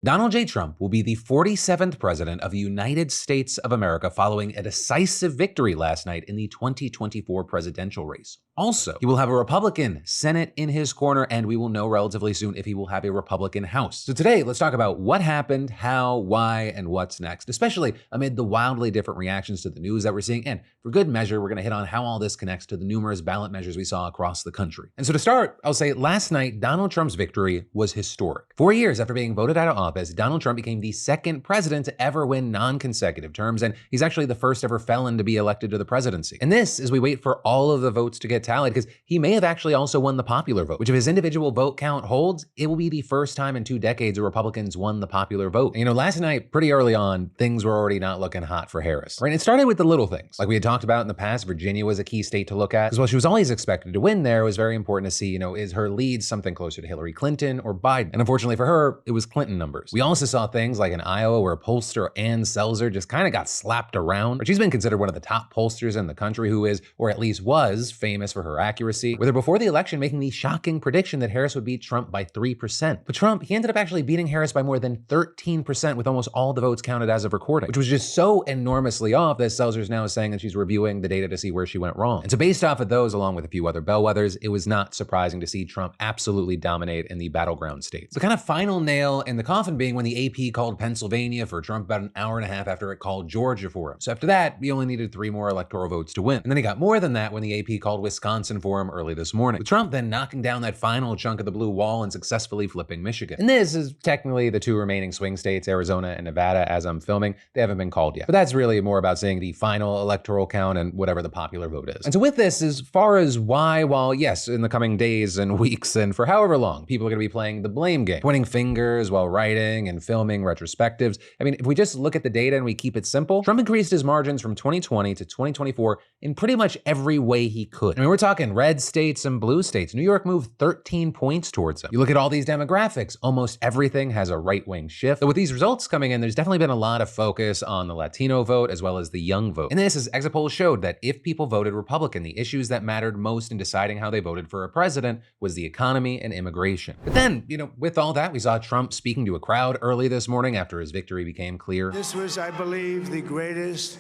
Donald J. Trump will be the 47th president of the United States of America following a decisive victory last night in the 2024 presidential race. Also, he will have a Republican Senate in his corner, and we will know relatively soon if he will have a Republican House. So today, let's talk about what happened, how, why, and what's next, especially amid the wildly different reactions to the news that we're seeing. And for good measure, we're going to hit on how all this connects to the numerous ballot measures we saw across the country. And so to start, I'll say last night, Donald Trump's victory was historic. 4 years after being voted out of office, Donald Trump became the second president to ever win non-consecutive terms, and he's actually the first ever felon to be elected to the presidency. And this as we wait for all of the votes to get tallied, because he may have actually also won the popular vote, which if his individual vote count holds, it will be the first time in 2 decades a Republicans won the popular vote. And, last night, pretty early on, things were already not looking hot for Harris, right? It started with the little things. Like we had talked about in the past, Virginia was a key state to look at, because while she was always expected to win there, it was very important to see, is her lead something closer to Hillary Clinton or Biden? And unfortunately for her, it was Clinton numbers. We also saw things like in Iowa where pollster Ann Selzer just kind of got slapped around. She's been considered one of the top pollsters in the country who is, or at least was, famous for her accuracy, with her before the election making the shocking prediction that Harris would beat Trump by 3%. But Trump, he ended up actually beating Harris by more than 13% with almost all the votes counted as of recording, which was just so enormously off that Selzer's now saying that she's reviewing the data to see where she went wrong. And so based off of those, along with a few other bellwethers, it was not surprising to see Trump absolutely dominate in the battleground states. The kind of final nail in the coffin being when the AP called Pennsylvania for Trump about an hour and a half after it called Georgia for him. So after that, he only needed 3 more electoral votes to win. And then he got more than that when the AP called Wisconsin for him early this morning, with Trump then knocking down that final chunk of the blue wall and successfully flipping Michigan. And this is technically the 2 remaining swing states, Arizona and Nevada, as I'm filming. They haven't been called yet. But that's really more about seeing the final electoral count and whatever the popular vote is. And so with this, as far as why, while yes, in the coming days and weeks and for however long, people are going to be playing the blame game, pointing fingers while writing and filming retrospectives. I mean, if we just look at the data and we keep it simple, Trump increased his margins from 2020 to 2024 in pretty much every way he could. I mean, we're talking red states and blue states. New York moved 13 points towards him. You look at all these demographics, almost everything has a right-wing shift. So with these results coming in, there's definitely been a lot of focus on the Latino vote as well as the young vote. And this, as exit polls showed, that if people voted Republican, the issues that mattered most in deciding how they voted for a president was the economy and immigration. But then, with all that, we saw Trump speaking to a crowd early this morning after his victory became clear. This was, I believe, the greatest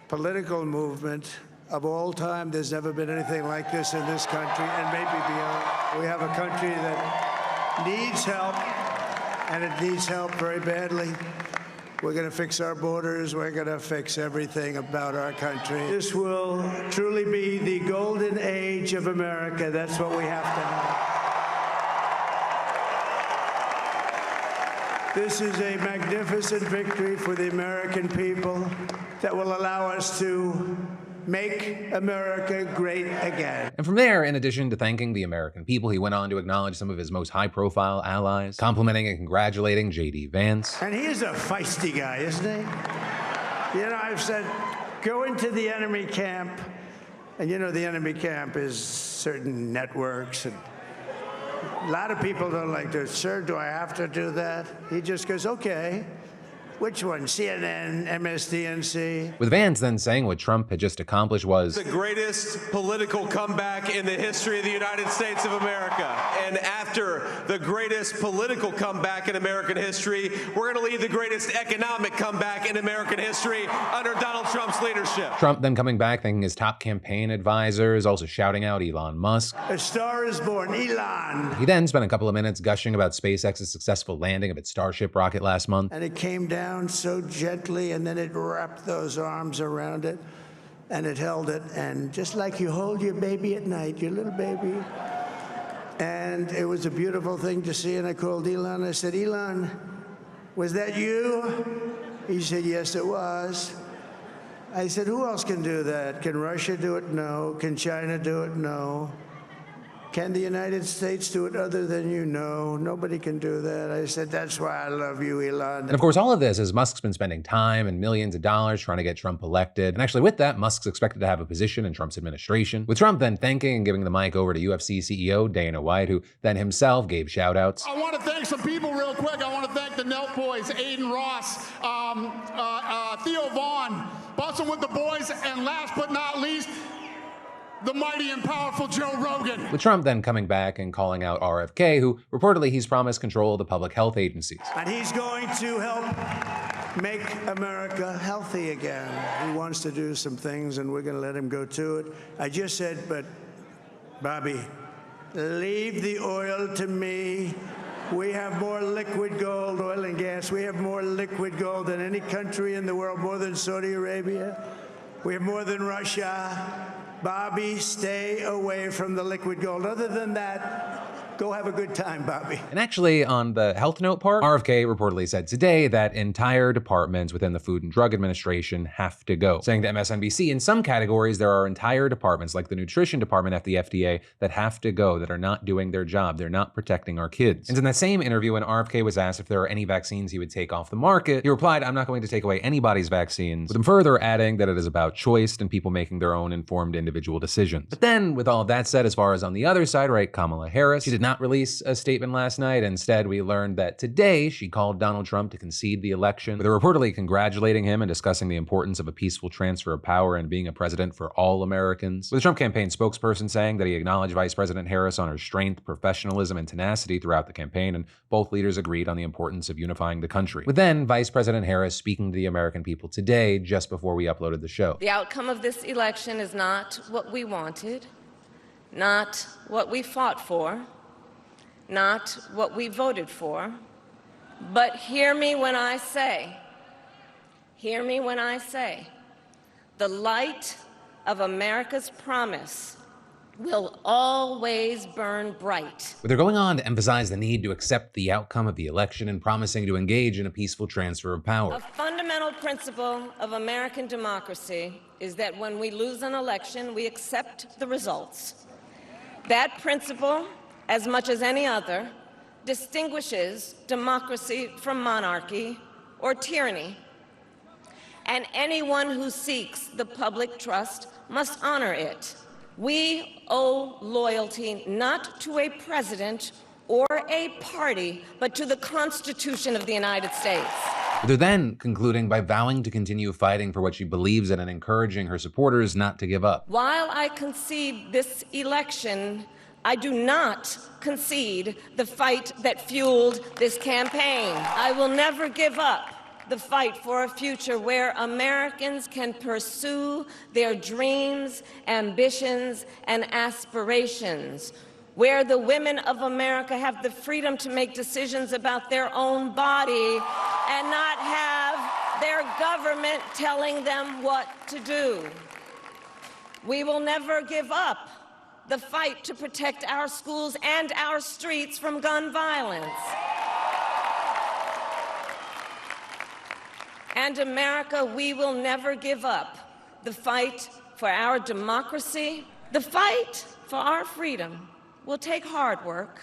political movement of all time. There's never been anything like this in this country and maybe beyond. We have a country that needs help, and it needs help very badly. We're going to fix our borders. We're going to fix everything about our country. This will truly be the golden age of America. That's what we have to have. This is a magnificent victory for the American people that will allow us to make America great again. And from there, in addition to thanking the American people, he went on to acknowledge some of his most high-profile allies, complimenting and congratulating J.D. Vance. And he is a feisty guy, isn't he? I've said, go into the enemy camp, and the enemy camp is certain networks, and a lot of people don't like to, sir, do I have to do that? He just goes, okay. Which one? CNN, MSDNC? With Vance then saying what Trump had just accomplished was the greatest political comeback in the history of the United States of America. And after the greatest political comeback in American history, we're going to lead the greatest economic comeback in American history under Donald Trump's leadership. Trump then coming back, thanking his top campaign advisors, also shouting out Elon Musk. A star is born, Elon. He then spent a couple of minutes gushing about SpaceX's successful landing of its Starship rocket last month. And it came down so gently, and then it wrapped those arms around it, and it held it, and just like you hold your baby at night, your little baby. And it was a beautiful thing to see, and I called Elon. I said, Elon, was that you? He said, yes, it was. I said, who else can do that? Can Russia do it? No. Can China do it? No. Can the United States do it other than you? No, nobody can do that. I said, that's why I love you, Elon. And of course, all of this is Musk's been spending time and millions of dollars trying to get Trump elected. And actually with that, Musk's expected to have a position in Trump's administration, with Trump then thanking and giving the mic over to UFC CEO Dana White, who then himself gave shout outs. I want to thank some people real quick. I want to thank the Nelk Boys, Aiden Ross, Theo Vaughn, Bustin' with the Boys, and last but not least, the mighty and powerful Joe Rogan. With Trump then coming back and calling out RFK, who reportedly he's promised control of the public health agencies. And he's going to help make America healthy again. He wants to do some things, and we're going to let him go to it. I just said, but Bobby, leave the oil to me. We have more liquid gold, oil and gas. We have more liquid gold than any country in the world, more than Saudi Arabia. We have more than Russia. Bobby, stay away from the liquid gold. Other than that, go have a good time, Bobby. And actually, on the health note part, RFK reportedly said today that entire departments within the Food and Drug Administration have to go, saying to MSNBC, in some categories, there are entire departments, like the nutrition department at the FDA, that have to go, that are not doing their job. They're not protecting our kids. And in that same interview, when RFK was asked if there are any vaccines he would take off the market, he replied, I'm not going to take away anybody's vaccines, with him further adding that it is about choice and people making their own informed individual decisions. But then, with all of that said, as far as on the other side, right, Kamala Harris, she did not release a statement last night. Instead, we learned that today she called Donald Trump to concede the election, with her reportedly congratulating him and discussing the importance of a peaceful transfer of power and being a president for all Americans. With the Trump campaign spokesperson saying that he acknowledged Vice President Harris on her strength, professionalism, and tenacity throughout the campaign, and both leaders agreed on the importance of unifying the country. With then Vice President Harris speaking to the American people today, just before we uploaded the show. The outcome of this election is not what we wanted, not what we fought for, not what we voted for, but hear me when I say, the light of America's promise will always burn bright. With her going on to emphasize the need to accept the outcome of the election and promising to engage in a peaceful transfer of power. A fundamental principle of American democracy is that when we lose an election, we accept the results. That principle, as much as any other, distinguishes democracy from monarchy or tyranny. And anyone who seeks the public trust must honor it. We owe loyalty not to a president or a party, but to the Constitution of the United States. They're then concluding by vowing to continue fighting for what she believes in and encouraging her supporters not to give up. While I concede this election, I do not concede the fight that fueled this campaign. I will never give up the fight for a future where Americans can pursue their dreams, ambitions, and aspirations, where the women of America have the freedom to make decisions about their own body and not have their government telling them what to do. We will never give up the fight to protect our schools and our streets from gun violence. And America, we will never give up the fight for our democracy. The fight for our freedom will take hard work.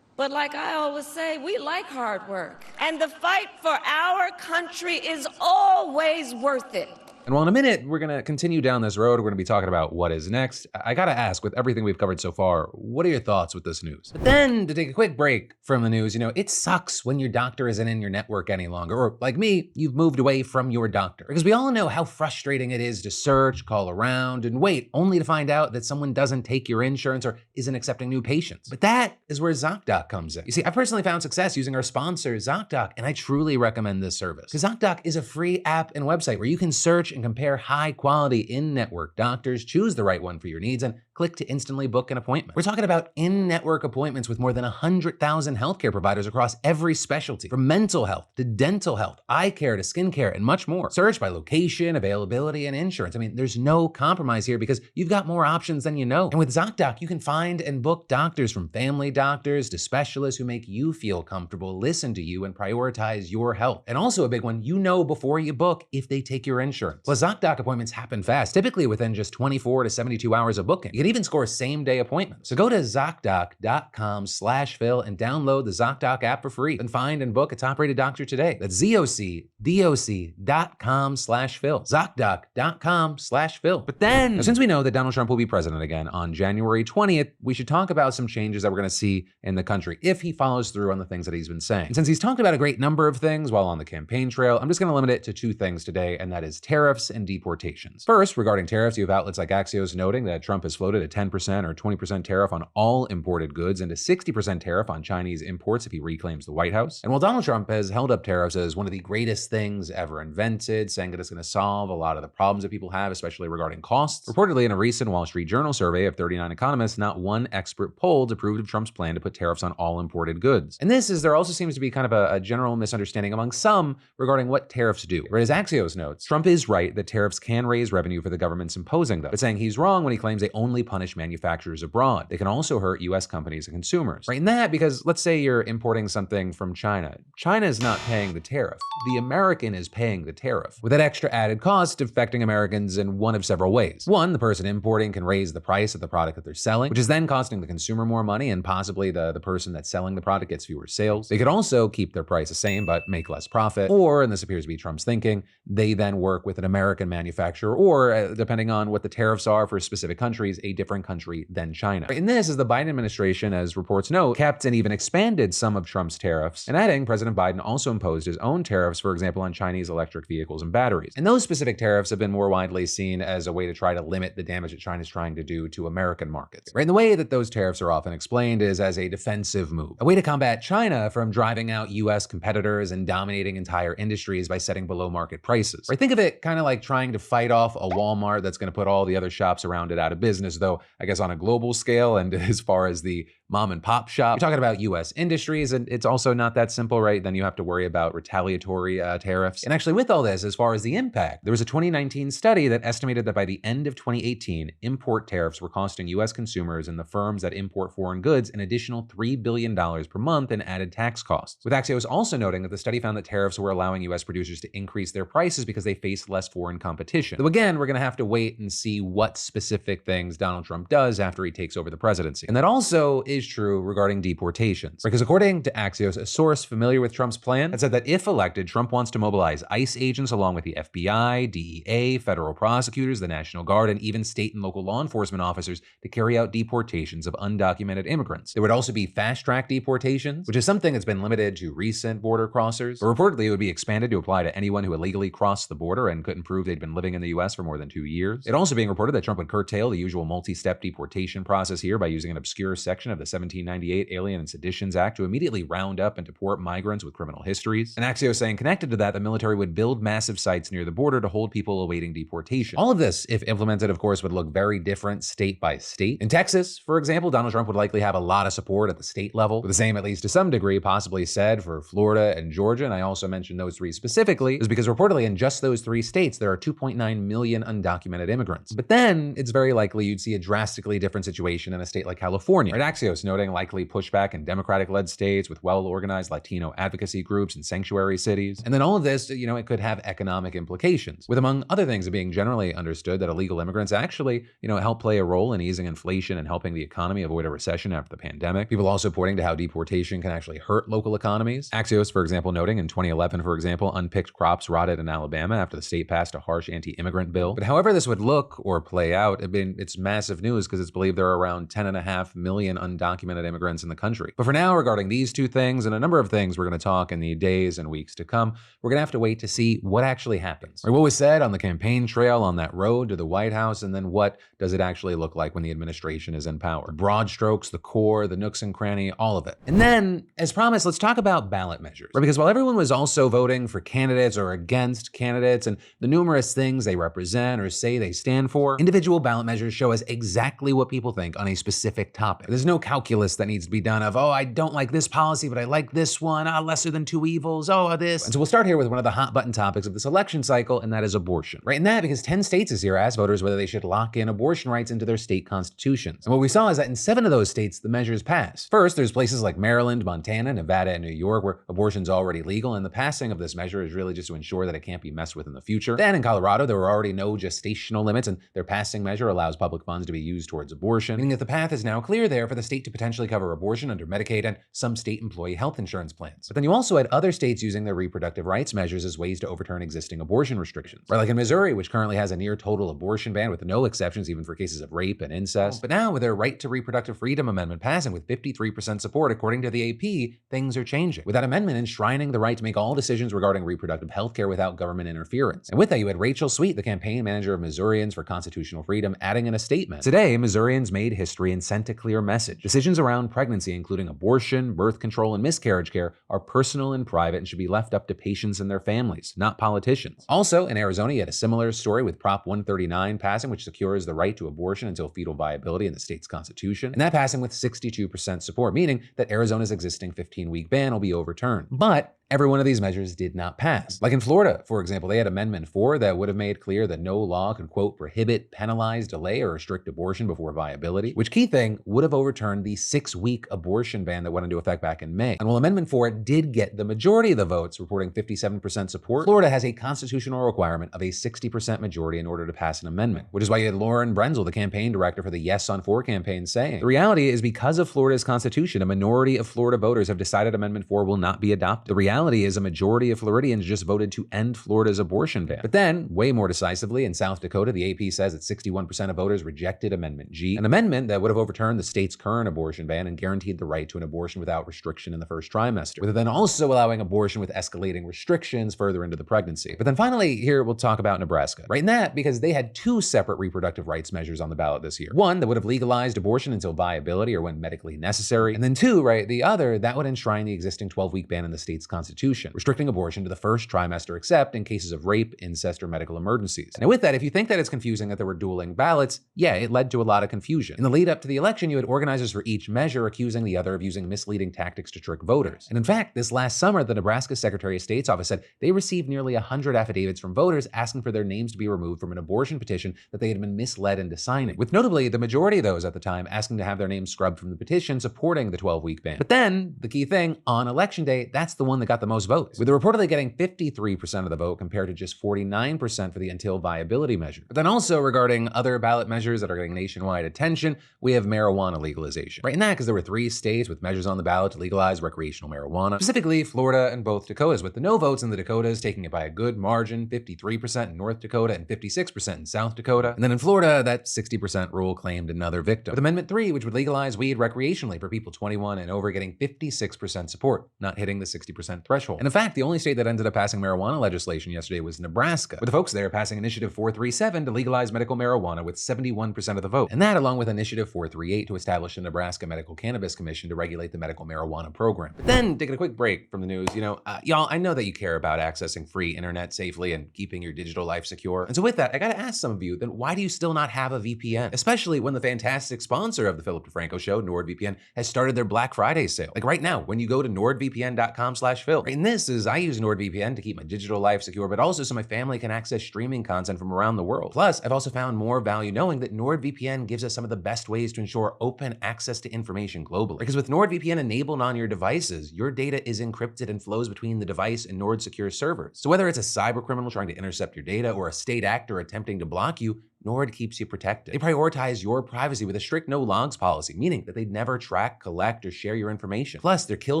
But like I always say, we like hard work. And the fight for our country is always worth it. And while in a minute, we're going to continue down this road, we're going to be talking about what is next, I got to ask, with everything we've covered so far, what are your thoughts with this news? But then, to take a quick break from the news, it sucks when your doctor isn't in your network any longer, or like me, you've moved away from your doctor. Because we all know how frustrating it is to search, call around, and wait, only to find out that someone doesn't take your insurance or isn't accepting new patients. But that is where ZocDoc comes in. You see, I personally found success using our sponsor, ZocDoc, and I truly recommend this service. Because ZocDoc is a free app and website where you can search and compare high-quality in-network doctors, choose the right one for your needs, and click to instantly book an appointment. We're talking about in-network appointments with more than 100,000 healthcare providers across every specialty, from mental health to dental health, eye care to skin care, and much more. Search by location, availability, and insurance. There's no compromise here because you've got more options than you know. And with ZocDoc, you can find and book doctors from family doctors to specialists who make you feel comfortable, listen to you, and prioritize your health. And also a big one, before you book if they take your insurance. Plus, ZocDoc appointments happen fast, typically within just 24 to 72 hours of booking. You can even score same-day appointments. So go to ZocDoc.com/Phil and download the ZocDoc app for free. Then find and book a top-rated doctor today. That's ZocDoc.com/Phil. ZocDoc.com/Phil. But then, since we know that Donald Trump will be president again on January 20th, we should talk about some changes that we're going to see in the country if he follows through on the things that he's been saying. And since he's talked about a great number of things while on the campaign trail, I'm just going to limit it to two things today, and that is tariffs and deportations. First, regarding tariffs, you have outlets like Axios noting that Trump has floated a 10% or 20% tariff on all imported goods and a 60% tariff on Chinese imports if he reclaims the White House. And while Donald Trump has held up tariffs as one of the greatest things ever invented, saying that it's going to solve a lot of the problems that people have, especially regarding costs, reportedly in a recent Wall Street Journal survey of 39 economists, not one expert polled approved of Trump's plan to put tariffs on all imported goods. And this is, there also seems to be kind of a general misunderstanding among some regarding what tariffs do. But as Axios notes, Trump is right that tariffs can raise revenue for the governments imposing them, but saying he's wrong when he claims they only punish manufacturers abroad. They can also hurt US companies and consumers. Right? And that because let's say you're importing something from China. China is not paying the tariff. The American is paying the tariff, with that extra added cost affecting Americans in one of several ways. One, the person importing can raise the price of the product that they're selling, which is then costing the consumer more money, and possibly the person that's selling the product gets fewer sales. They could also keep their price the same, but make less profit. Or, and this appears to be Trump's thinking, they then work with an American manufacturer, or depending on what the tariffs are for specific countries, a different country than China. And this is the Biden administration, as reports note, kept and even expanded some of Trump's tariffs, and adding President Biden also imposed his own tariffs, for example, on Chinese electric vehicles and batteries. And those specific tariffs have been more widely seen as a way to try to limit the damage that China's trying to do to American markets. Right? And the way that those tariffs are often explained is as a defensive move, a way to combat China from driving out US competitors and dominating entire industries by setting below market prices. Right? Think of it kind of like trying to fight off a Walmart that's going to put all the other shops around it out of business, though I guess on a global scale and as far as the mom and pop shop. You're talking about US industries, and it's also not that simple, right? Then you have to worry about retaliatory tariffs. And actually with all this, as far as the impact, there was a 2019 study that estimated that by the end of 2018, import tariffs were costing US consumers and the firms that import foreign goods an additional $3 billion per month in added tax costs. With Axios also noting that the study found that tariffs were allowing US producers to increase their prices because they faced less foreign competition. Though again, we're going to have to wait and see what specific things Donald Trump does after he takes over the presidency. And that also is true regarding deportations. Because according to Axios, a source familiar with Trump's plan had said that if elected, Trump wants to mobilize ICE agents along with the FBI, DEA, federal prosecutors, the National Guard, and even state and local law enforcement officers to carry out deportations of undocumented immigrants. There would also be fast-track deportations, which is something that's been limited to recent border crossers, but reportedly it would be expanded to apply to anyone who illegally crossed the border and couldn't prove they'd been living in the US for more than 2 years. It also being reported that Trump would curtail the usual multi-step deportation process here by using an obscure section of the 1798 Alien and Seditions Act to immediately round up and deport migrants with criminal histories. And Axios saying connected to that, the military would build massive sites near the border to hold people awaiting deportation. All of this, if implemented, of course, would look very different state by state. In Texas, for example, Donald Trump would likely have a lot of support at the state level, with the same, at least to some degree, possibly said for Florida and Georgia. And I also mentioned those three specifically is because reportedly in just those three states, there are 2.9 million undocumented immigrants. But then it's very likely you'd see a drastically different situation in a state like California. Right? Axios noting likely pushback in Democratic-led states with well-organized Latino advocacy groups and sanctuary cities. And then all of this, it could have economic implications, with among other things it being generally understood that illegal immigrants actually, help play a role in easing inflation and helping the economy avoid a recession after the pandemic. People also pointing to how deportation can actually hurt local economies. Axios, for example, noting in 2011, for example, unpicked crops rotted in Alabama after the state passed a harsh anti-immigrant bill. But however this would look or play out, it's massive news because it's believed there are around 10.5 million undocumented immigrants in the country. But for now, regarding these two things and a number of things we're going to talk in the days and weeks to come, we're going to have to wait to see what actually happens. What was said on the campaign trail on that road to the White House, and then what does it actually look like when the administration is in power? The broad strokes, the core, the nooks and cranny, all of it. And then, as promised, let's talk about ballot measures. Right? Because while everyone was also voting for candidates or against candidates and the numerous things they represent or say they stand for, individual ballot measures show us exactly what people think on a specific topic. There's no calculus that needs to be done of, oh, I don't like this policy, but I like this one, lesser than two evils, this. And so we'll start here with one of the hot button topics of this election cycle, and that is abortion. Right? And that because 10 states this year asked voters whether they should lock in abortion rights into their state constitutions. And what we saw is that in 7 of those states, the measures passed. First, there's places like Maryland, Montana, Nevada, and New York where abortion's already legal, and the passing of this measure is really just to ensure that it can't be messed with in the future. Then in Colorado, there were already no gestational limits, and their passing measure allows public funds to be used towards abortion, meaning that the path is now clear there for the state to potentially cover abortion under Medicaid and some state employee health insurance plans. But then you also had other states using their reproductive rights measures as ways to overturn existing abortion restrictions. Right, like in Missouri, which currently has a near total abortion ban with no exceptions even for cases of rape and incest. But now with their Right to Reproductive Freedom Amendment passing with 53% support according to the AP, things are changing. With that amendment enshrining the right to make all decisions regarding reproductive health care without government interference. And with that, you had Rachel Sweet, the campaign manager of Missourians for Constitutional Freedom, adding in a statement, "Today, Missourians made history and sent a clear message. Decisions around pregnancy, including abortion, birth control, and miscarriage care, are personal and private and should be left up to patients and their families, not politicians." Also, in Arizona, you had a similar story with Prop 139 passing, which secures the right to abortion until fetal viability in the state's constitution. And that passing with 62% support, meaning that Arizona's existing 15-week ban will be overturned. But every one of these measures did not pass. Like in Florida, for example, they had Amendment 4 that would have made clear that no law could, quote, prohibit, penalize, delay, or restrict abortion before viability, which key thing would have overturned the 6-week abortion ban that went into effect back in May. And while Amendment 4 did get the majority of the votes, reporting 57% support, Florida has a constitutional requirement of a 60% majority in order to pass an amendment, which is why you had Lauren Brenzel, the campaign director for the Yes on 4 campaign, saying, "The reality is because of Florida's constitution, a minority of Florida voters have decided Amendment 4 will not be adopted. The reality is a majority of Floridians just voted to end Florida's abortion ban." But then, way more decisively, in South Dakota, the AP says that 61% of voters rejected Amendment G, an amendment that would have overturned the state's current abortion ban and guaranteed the right to an abortion without restriction in the first trimester, with it then also allowing abortion with escalating restrictions further into the pregnancy. But then finally, here we'll talk about Nebraska. Right in that, because they had 2 separate reproductive rights measures on the ballot this year. One that would have legalized abortion until viability or when medically necessary, and then 2, right, the other that would enshrine the existing 12-week ban in the state's constitution, restricting abortion to the first trimester except in cases of rape, incest, or medical emergencies. Now with that, if you think that it's confusing that there were dueling ballots, yeah, it led to a lot of confusion. In the lead up to the election, you had organizers for each measure accusing the other of using misleading tactics to trick voters. And in fact, this last summer, the Nebraska Secretary of State's office said they received nearly 100 affidavits from voters asking for their names to be removed from an abortion petition that they had been misled into signing, with notably the majority of those at the time asking to have their names scrubbed from the petition supporting the 12-week ban. But then, the key thing, on election day, that's the one that got the most votes, with the reportedly getting 53% of the vote compared to just 49% for the until viability measure. But then also regarding other ballot measures that are getting nationwide attention, we have marijuana legalization. Right in that, because there were 3 states with measures on the ballot to legalize recreational marijuana, specifically Florida and both Dakotas, with the no votes in the Dakotas taking it by a good margin, 53% in North Dakota and 56% in South Dakota. And then in Florida, that 60% rule claimed another victim, with Amendment 3, which would legalize weed recreationally for people 21 and over, getting 56% support, not hitting the 60% threshold. And in fact, the only state that ended up passing marijuana legislation yesterday was Nebraska, with the folks there passing Initiative 437 to legalize medical marijuana with 71% of the vote. And that along with Initiative 438 to establish a Nebraska Medical Cannabis Commission to regulate the medical marijuana program. But then, taking a quick break from the news, y'all, I know that you care about accessing free internet safely and keeping your digital life secure. And so with that, I gotta ask some of you, then why do you still not have a VPN? Especially when the fantastic sponsor of the Philip DeFranco Show, NordVPN, has started their Black Friday sale. Like right now, when you go to nordvpn.com/Phil. Right, and this is, I use NordVPN to keep my digital life secure, but also so my family can access streaming content from around the world. Plus, I've also found more value knowing that NordVPN gives us some of the best ways to ensure open access to information globally. Because with NordVPN enabled on your devices, your data is encrypted and flows between the device and Nord secure servers. So whether it's a cyber criminal trying to intercept your data or a state actor attempting to block you, Nord keeps you protected. They prioritize your privacy with a strict no logs policy, meaning that they'd never track, collect, or share your information. Plus, their kill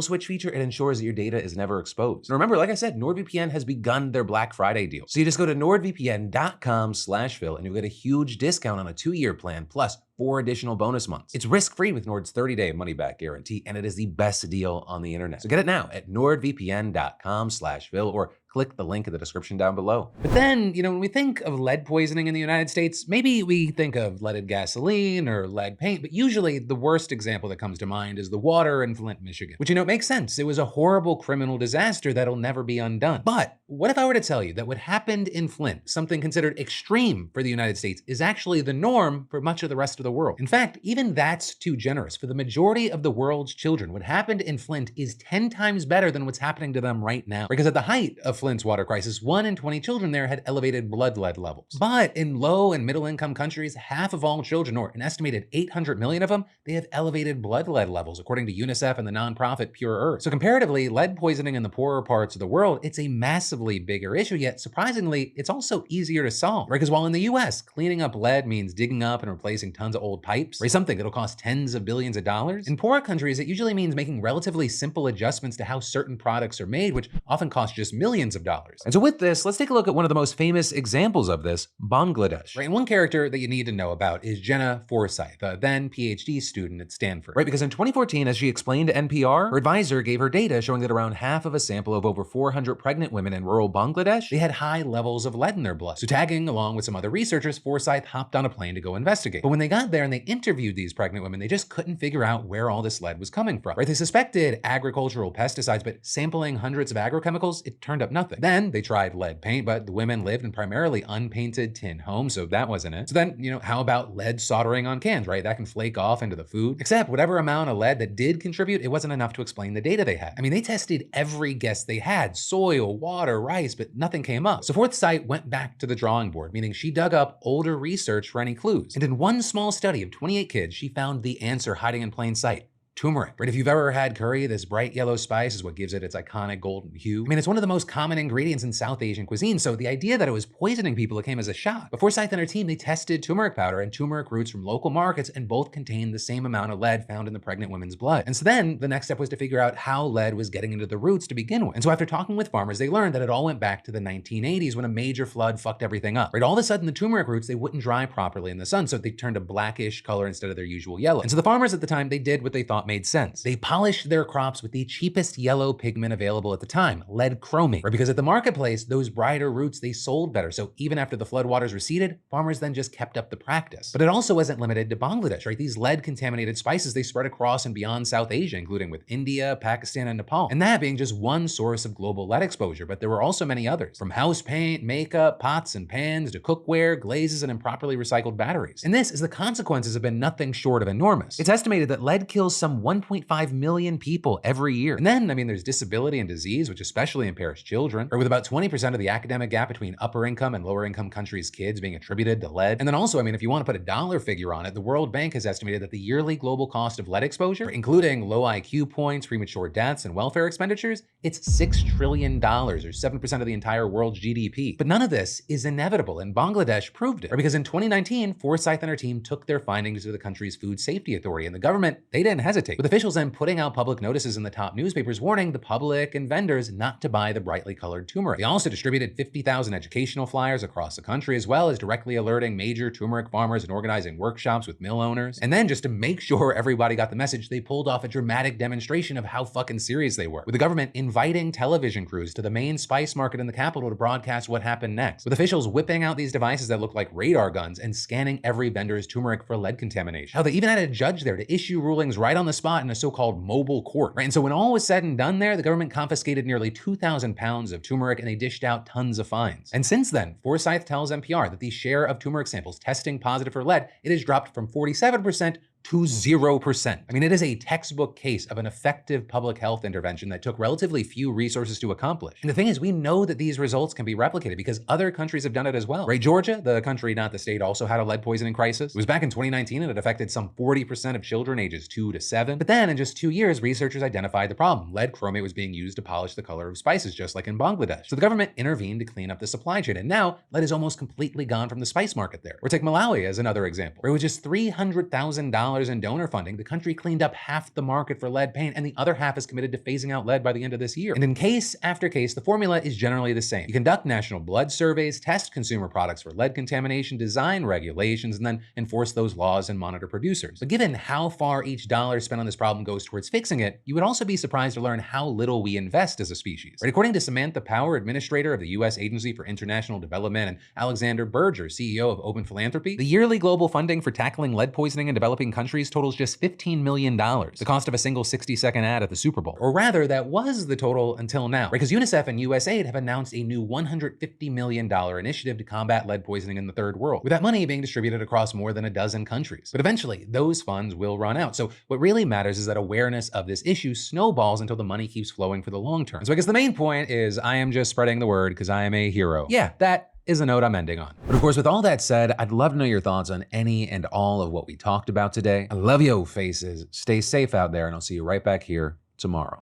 switch feature, it ensures that your data is never exposed. And remember, like I said, NordVPN has begun their Black Friday deal. So you just go to nordvpn.com/Phil and you'll get a huge discount on a 2-year plan, plus 4 additional bonus months. It's risk-free with Nord's 30-day money-back guarantee, and it is the best deal on the internet. So get it now at nordvpn.com/Phil or click the link in the description down below. But then, when we think of lead poisoning in the United States, maybe we think of leaded gasoline or lead paint, but usually the worst example that comes to mind is the water in Flint, Michigan, which, makes sense. It was a horrible criminal disaster that'll never be undone. But what if I were to tell you that what happened in Flint, something considered extreme for the United States, is actually the norm for much of the rest of the world? In fact, even that's too generous. For the majority of the world's children, what happened in Flint is 10 times better than what's happening to them right now. Because at the height of Flint's water crisis, 1 in 20 children there had elevated blood lead levels. But in low and middle income countries, half of all children, or an estimated 800 million of them, they have elevated blood lead levels, according to UNICEF and the nonprofit Pure Earth. So comparatively, lead poisoning in the poorer parts of the world, it's a massively bigger issue, yet surprisingly, it's also easier to solve, right? Because while in the US, cleaning up lead means digging up and replacing tons of old pipes, right? Something that'll cost tens of billions of dollars. In poorer countries, it usually means making relatively simple adjustments to how certain products are made, which often cost just millions of dollars. And so with this, let's take a look at one of the most famous examples of this, Bangladesh. Right? And one character that you need to know about is Jenna Forsyth, a then PhD student at Stanford. Right? Because in 2014, as she explained to NPR, her advisor gave her data showing that around half of a sample of over 400 pregnant women in rural Bangladesh, they had high levels of lead in their blood. So tagging along with some other researchers, Forsyth hopped on a plane to go investigate. But when they got there and they interviewed these pregnant women, they just couldn't figure out where all this lead was coming from. Right? They suspected agricultural pesticides, but sampling hundreds of agrochemicals, it turned up nothing. Then they tried lead paint, but the women lived in primarily unpainted tin homes, so that wasn't it. So then, how about lead soldering on cans, right? That can flake off into the food. Except whatever amount of lead that did contribute, it wasn't enough to explain the data they had. I mean, they tested every guess they had, soil, water, rice, but nothing came up. So Forsyth went back to the drawing board, meaning she dug up older research for any clues. And in one small study of 28 kids, she found the answer hiding in plain sight. Turmeric, right? If you've ever had curry, this bright yellow spice is what gives it its iconic golden hue. I mean, it's one of the most common ingredients in South Asian cuisine, so the idea that it was poisoning people, it came as a shock. But Forsyth and her team, they tested turmeric powder and turmeric roots from local markets, and both contained the same amount of lead found in the pregnant women's blood. And so then the next step was to figure out how lead was getting into the roots to begin with. And so after talking with farmers, they learned that it all went back to the 1980s when a major flood fucked everything up. Right? All of a sudden, the turmeric roots, they wouldn't dry properly in the sun, so they turned a blackish color instead of their usual yellow. And so the farmers at the time, they did what they thought made sense. They polished their crops with the cheapest yellow pigment available at the time, lead chromate, right? Because at the marketplace, those brighter roots, they sold better. So even after the floodwaters receded, farmers then just kept up the practice. But it also wasn't limited to Bangladesh, right? These lead contaminated spices, they spread across and beyond South Asia, including with India, Pakistan, and Nepal. And that being just one source of global lead exposure, but there were also many others, from house paint, makeup, pots and pans, to cookware, glazes, and improperly recycled batteries. And this is the consequences have been nothing short of enormous. It's estimated that lead kills some 1.5 million people every year. And then, there's disability and disease, which especially impairs children, or with about 20% of the academic gap between upper income and lower income countries' kids being attributed to lead. And then also, if you want to put a dollar figure on it, the World Bank has estimated that the yearly global cost of lead exposure, including low IQ points, premature deaths, and welfare expenditures, it's $6 trillion, or 7% of the entire world's GDP. But none of this is inevitable, and Bangladesh proved it. Because in 2019, Forsyth and her team took their findings to the country's Food Safety Authority, and the government, they didn't hesitate, with officials then putting out public notices in the top newspapers warning the public and vendors not to buy the brightly colored turmeric. They also distributed 50,000 educational flyers across the country, as well as directly alerting major turmeric farmers and organizing workshops with mill owners. And then, just to make sure everybody got the message, they pulled off a dramatic demonstration of how fucking serious they were, with the government inviting television crews to the main spice market in the capital to broadcast what happened next, with officials whipping out these devices that looked like radar guns and scanning every vendor's turmeric for lead contamination. How they even had a judge there to issue rulings right on the spot in a so-called mobile court. Right? And so when all was said and done there, the government confiscated nearly 2,000 pounds of turmeric, and they dished out tons of fines. And since then, Forsyth tells NPR that the share of turmeric samples testing positive for lead, it has dropped from 47% to 0%. It is a textbook case of an effective public health intervention that took relatively few resources to accomplish. And the thing is, we know that these results can be replicated because other countries have done it as well. Right? Georgia, the country, not the state, also had a lead poisoning crisis. It was back in 2019 and it affected some 40% of children ages 2 to 7. But then in just 2 years, researchers identified the problem. Lead chromate was being used to polish the color of spices, just like in Bangladesh. So the government intervened to clean up the supply chain, and now lead is almost completely gone from the spice market there. Or take Malawi as another example, where with just $300,000 in donor funding, the country cleaned up half the market for lead paint, and the other half is committed to phasing out lead by the end of this year. And in case after case, the formula is generally the same. You conduct national blood surveys, test consumer products for lead contamination, design regulations, and then enforce those laws and monitor producers. But given how far each dollar spent on this problem goes towards fixing it, you would also be surprised to learn how little we invest as a species. Right? According to Samantha Power, administrator of the U.S. Agency for International Development, and Alexander Berger, CEO of Open Philanthropy, the yearly global funding for tackling lead poisoning in developing countries countries totals just $15 million, the cost of a single 60-second ad at the Super Bowl. Or rather, that was the total until now, because UNICEF and USAID have announced a new $150 million initiative to combat lead poisoning in the third world, with that money being distributed across more than a dozen countries. But eventually, those funds will run out. So what really matters is that awareness of this issue snowballs until the money keeps flowing for the long term. So I guess the main point is I am just spreading the word because I am a hero. Yeah, that is a note I'm ending on. But of course, with all that said, I'd love to know your thoughts on any and all of what we talked about today. I love yo faces. Stay safe out there, and I'll see you right back here tomorrow.